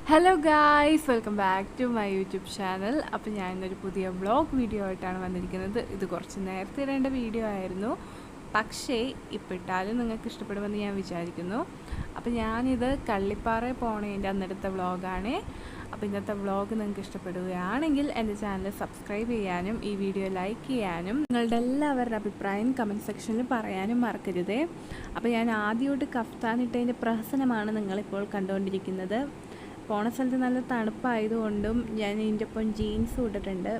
Hello guys, welcome back to my YouTube channel. അപ്പോൾ ഞാൻ ഇന്നൊരു പുതിയ വ്ളോഗ് വീഡിയോ ആയിട്ടാണ് വന്നിരിക്കുന്നത്. ഇത് കുറച്ച് നേരത്തെ ഇടേണ്ട വീഡിയോ ആയിരുന്നു, പക്ഷേ ഇപ്പോൾ ഇട്ടാലും നിങ്ങൾക്ക് ഇഷ്ടപ്പെടുമെന്ന് ഞാൻ വിചാരിക്കുന്നു. അപ്പോൾ ഞാനിത് കള്ളിപ്പാറ പോണതിൻ്റെ അന്നെടുത്ത വ്ളോഗാണ്. അപ്പോൾ ഇന്നത്തെ വ്ളോഗ് നിങ്ങൾക്ക് ഇഷ്ടപ്പെടുകയാണെങ്കിൽ എൻ്റെ ചാനൽ സബ്സ്ക്രൈബ് ചെയ്യാനും ഈ വീഡിയോ ലൈക്ക് ചെയ്യാനും നിങ്ങളുടെ എല്ലാവരുടെ അഭിപ്രായം കമൻറ്റ് സെക്ഷനിൽ പറയാനും മറക്കരുതേ. അപ്പോൾ ഞാൻ ആദ്യമായിട്ട് കഫ്താനിട്ടതിൻ്റെ പ്രഹസനമാണ് നിങ്ങളിപ്പോൾ കണ്ടുകൊണ്ടിരിക്കുന്നത്. പോണ സ്ഥലത്ത് നല്ല തണുപ്പായതുകൊണ്ടും ഞാൻ ഇതിൻ്റെ ഒപ്പം ജീൻസ് ഇട്ടിട്ടുണ്ട്.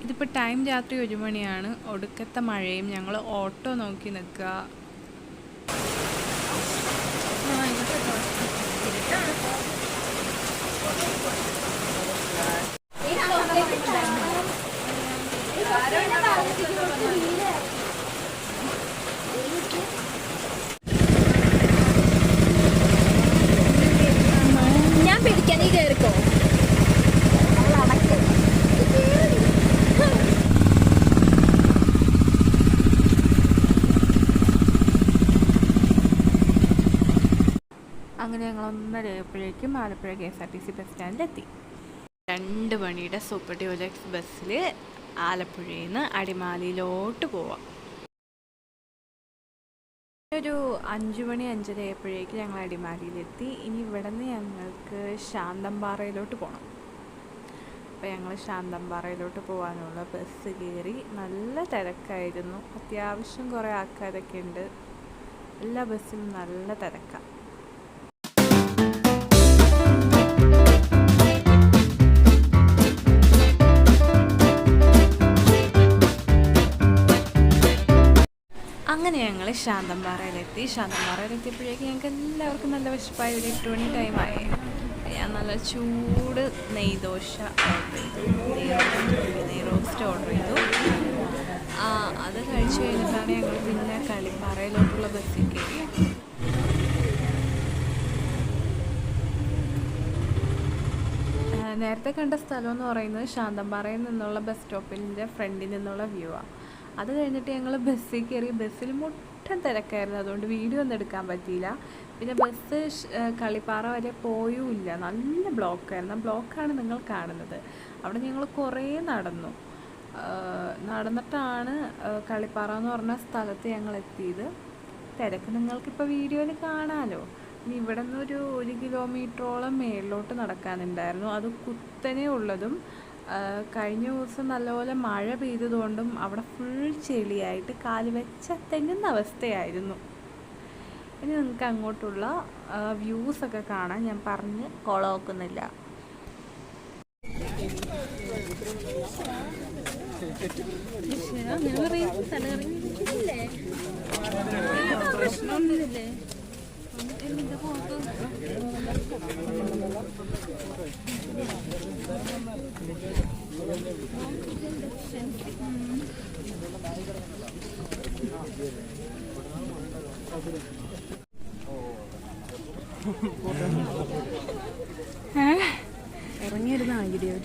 ഇതിപ്പോൾ ടൈം രാത്രി 1 മണിയാണ്. ഒടുക്കത്തെ മഴയും. ഞങ്ങൾ ഓട്ടോ നോക്കി നിൽക്കുക. അങ്ങനെ ഞങ്ങൾ 1:30 ആയപ്പോഴേക്കും ആലപ്പുഴ KSRTC ബസ് സ്റ്റാൻഡിലെത്തി. 2 മണിയുടെ സൂപ്പർ ഡ്യൂലക്സ് ബസ്സിൽ ആലപ്പുഴയിൽ നിന്ന് അടിമാലിയിലോട്ട് പോവാം. ഒരു 5 മണി 5:30 ആയപ്പോഴേക്കും ഞങ്ങൾ അടിമാലിയിലെത്തി. ഇനി ഇവിടെ നിന്ന് ഞങ്ങൾക്ക് ശാന്തമ്പാറയിലോട്ട് പോകണം. അപ്പോൾ ഞങ്ങൾ ശാന്തമ്പാറയിലോട്ട് പോകാനുള്ള ബസ് കയറി. നല്ല തിരക്കായിരുന്നു. അത്യാവശ്യം കുറേ ആൾക്കാരൊക്കെ ഉണ്ട്. എല്ലാ ബസ്സിലും നല്ല തിരക്കാണ്. അങ്ങനെ ഞങ്ങൾ ശാന്തമ്പാറയിലെത്തിയപ്പോഴേക്കും ഞങ്ങൾക്ക് എല്ലാവർക്കും നല്ല വിശപ്പായി. ഒരു 8 മണി ടൈമായി. ഞാൻ നല്ല ചൂട് നെയ്ദോശ ഓർഡർ ചെയ്തു, നെയ് റോസ്റ്റ് ഓർഡർ ചെയ്തു. അത് കഴിച്ചു കഴിഞ്ഞിട്ടാണ് ഞങ്ങൾ പിന്നെ കളിപ്പാറയിലോട്ടുള്ള ബസ്സിൽ കയറിയത്. നേരത്തെ കണ്ട സ്ഥലം എന്ന് പറയുന്നത് ശാന്തമ്പാറയിൽ നിന്നുള്ള ബസ് സ്റ്റോപ്പിൻ്റെ ഫ്രണ്ടിൽ നിന്നുള്ള വ്യൂ ആണ്. അത് കഴിഞ്ഞിട്ട് ഞങ്ങൾ ബസ്സിൽ കയറി. ബസ്സിൽ മുട്ടൻ തിരക്കായിരുന്നു, അതുകൊണ്ട് വീഡിയോ ഒന്നും എടുക്കാൻ പറ്റിയില്ല. പിന്നെ ബസ് കളിപ്പാറ വരെ പോയുമില്ല. നല്ല ബ്ലോക്കായിരുന്നു. ബ്ലോക്കാണ് നിങ്ങൾ കാണുന്നത്. അവിടെ ഞങ്ങൾ കുറേ നടന്നിട്ടാണ് കളിപ്പാറ എന്ന് പറഞ്ഞ സ്ഥലത്ത് ഞങ്ങൾ എത്തിയത്. തിരക്ക് നിങ്ങൾക്കിപ്പോൾ വീഡിയോയിൽ കാണാമല്ലോ. ഇനി ഇവിടെ നിന്നൊരു 1 കിലോമീറ്ററോളം മേളിലോട്ട് നടക്കാനുണ്ടായിരുന്നു. അത് കുത്തനെ ഉള്ളതും കഴിഞ്ഞ ദിവസം നല്ലപോലെ മഴ പെയ്തതുകൊണ്ടും അവിടെ ഫുൾ ചെളിയായിട്ട് കാല് വെച്ച തെങ്ങുന്ന അവസ്ഥയായിരുന്നു. ഇനി നിങ്ങൾക്ക് അങ്ങോട്ടുള്ള വ്യൂസൊക്കെ കാണാൻ ഞാൻ പറഞ്ഞ് കുളമാക്കുന്നില്ല. പ്രശ്നമൊന്നുമില്ലേ? ഇറങ്ങിയിരുന്ന വീഡിയോ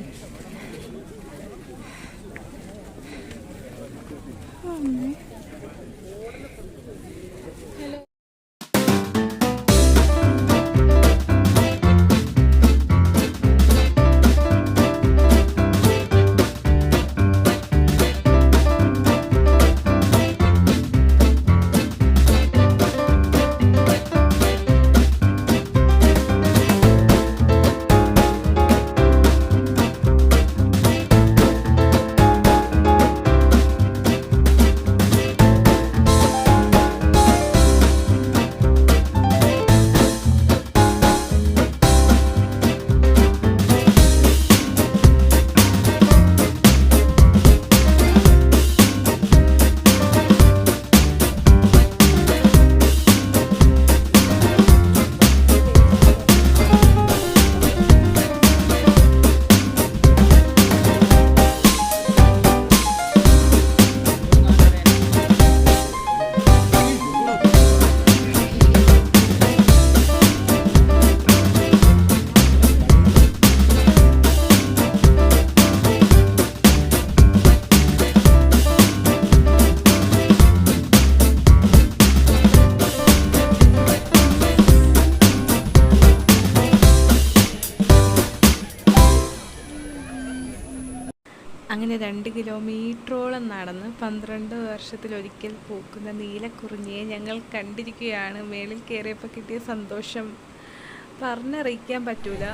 അങ്ങനെ 2 കിലോമീറ്ററോളം നടന്ന് 12 വർഷത്തിലൊരിക്കൽ പൂക്കുന്ന നീലക്കുറിഞ്ഞിയെ ഞങ്ങൾ കണ്ടിരിക്കുകയാണ്. മേളിൽ കയറിയപ്പോൾ കിട്ടിയ സന്തോഷം പറഞ്ഞറിയിക്കാൻ പറ്റൂല.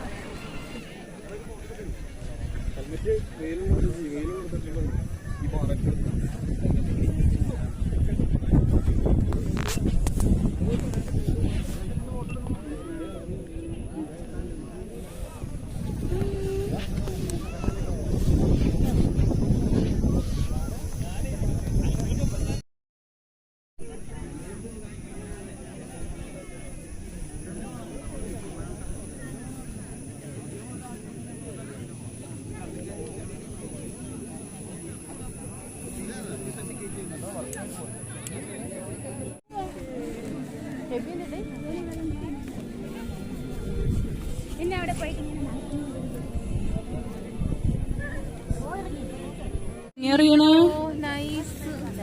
പിന്നെ അവിടെ പോയിട്ട്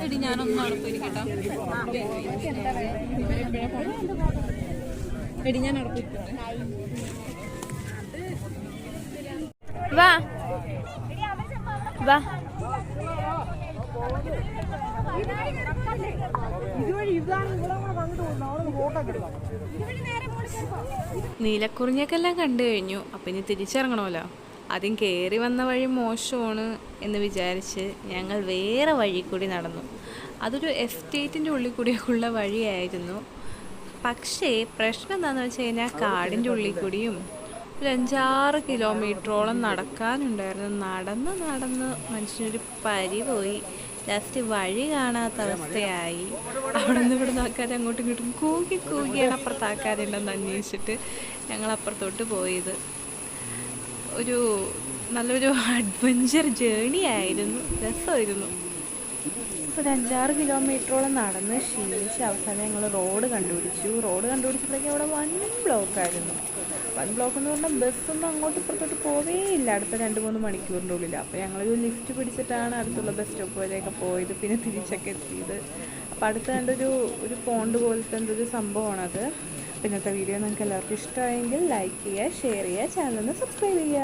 എടി ഞാനൊന്നും അവിടെ പോയിരിക്കട്ടോ. എടി ഞാൻ അവിടെ പോയിരിക്കട്ടെ. വാ വാ നീലക്കുറിഞ്ഞൊക്കെല്ലാം കണ്ടു കഴിഞ്ഞു. അപ്പം ഇനി തിരിച്ചിറങ്ങണമല്ലോ. ആദ്യം കയറി വന്ന വഴി മോശമാണ് എന്ന് വിചാരിച്ച് ഞങ്ങൾ വേറെ വഴി കൂടി നടന്നു. അതൊരു എസ്റ്റേറ്റിൻ്റെ ഉള്ളിൽ കൂടിയൊക്കെയുള്ള വഴിയായിരുന്നു. പക്ഷേ പ്രശ്നം എന്താണെന്ന് വെച്ച് കഴിഞ്ഞാൽ കാടിൻ്റെ ഉള്ളിൽ കൂടിയും ഒരു 5-6 കിലോമീറ്ററോളം നടക്കാനുണ്ടായിരുന്നു. നടന്ന് മനുഷ്യനൊരു പരി പോയി. ലാസ്റ്റ് വഴി കാണാത്ത അവസ്ഥയായി. അവിടെ നിന്ന് ഇവിടെ ആൾക്കാർ അങ്ങോട്ടും ഇങ്ങോട്ടും കൂകിയാണ് അപ്പുറത്ത് ആൾക്കാരുണ്ടെന്ന് അന്വേഷിച്ചിട്ട് ഞങ്ങൾ അപ്പുറത്തോട്ട് പോയത്. ഒരു നല്ലൊരു അഡ്വഞ്ചർ ജേണി ആയിരുന്നു, രസമായിരുന്നു. ഒരു 5-6 കിലോമീറ്ററോളം നടന്ന് ക്ഷീണിച്ച് അവസാനം ഞങ്ങൾ റോഡ് കണ്ടുപിടിച്ചപ്പോഴേക്കും അവിടെ വൻ ബ്ലോക്കായിരുന്നു. വൻ ബ്ലോക്ക് എന്ന് പറഞ്ഞാൽ ബസ്സൊന്നും അങ്ങോട്ട് ഇപ്പുറത്തോട്ട് പോവേയില്ല അടുത്ത 2-3 മണിക്കൂറിൻ്റെ ഉള്ളിൽ. അപ്പോൾ ഞങ്ങളൊരു ലിഫ്റ്റ് പിടിച്ചിട്ടാണ് അടുത്തുള്ള ബസ് സ്റ്റോപ്പ് വരെയൊക്കെ പോയത്, പിന്നെ തിരിച്ചൊക്കെ എത്തിയത്. അപ്പോൾ അടുത്ത് കണ്ടൊരു പോണ്ട് പോലത്തെ എന്തൊരു സംഭവമാണത്. അപ്പോൾ ഇന്നത്തെ വീഡിയോ നിങ്ങൾക്ക് എല്ലാവർക്കും ഇഷ്ടമായെങ്കിൽ ലൈക്ക് ചെയ്യുക, ഷെയർ ചെയ്യുക, ചാനൽ ഒന്ന് സബ്സ്ക്രൈബ് ചെയ്യുക.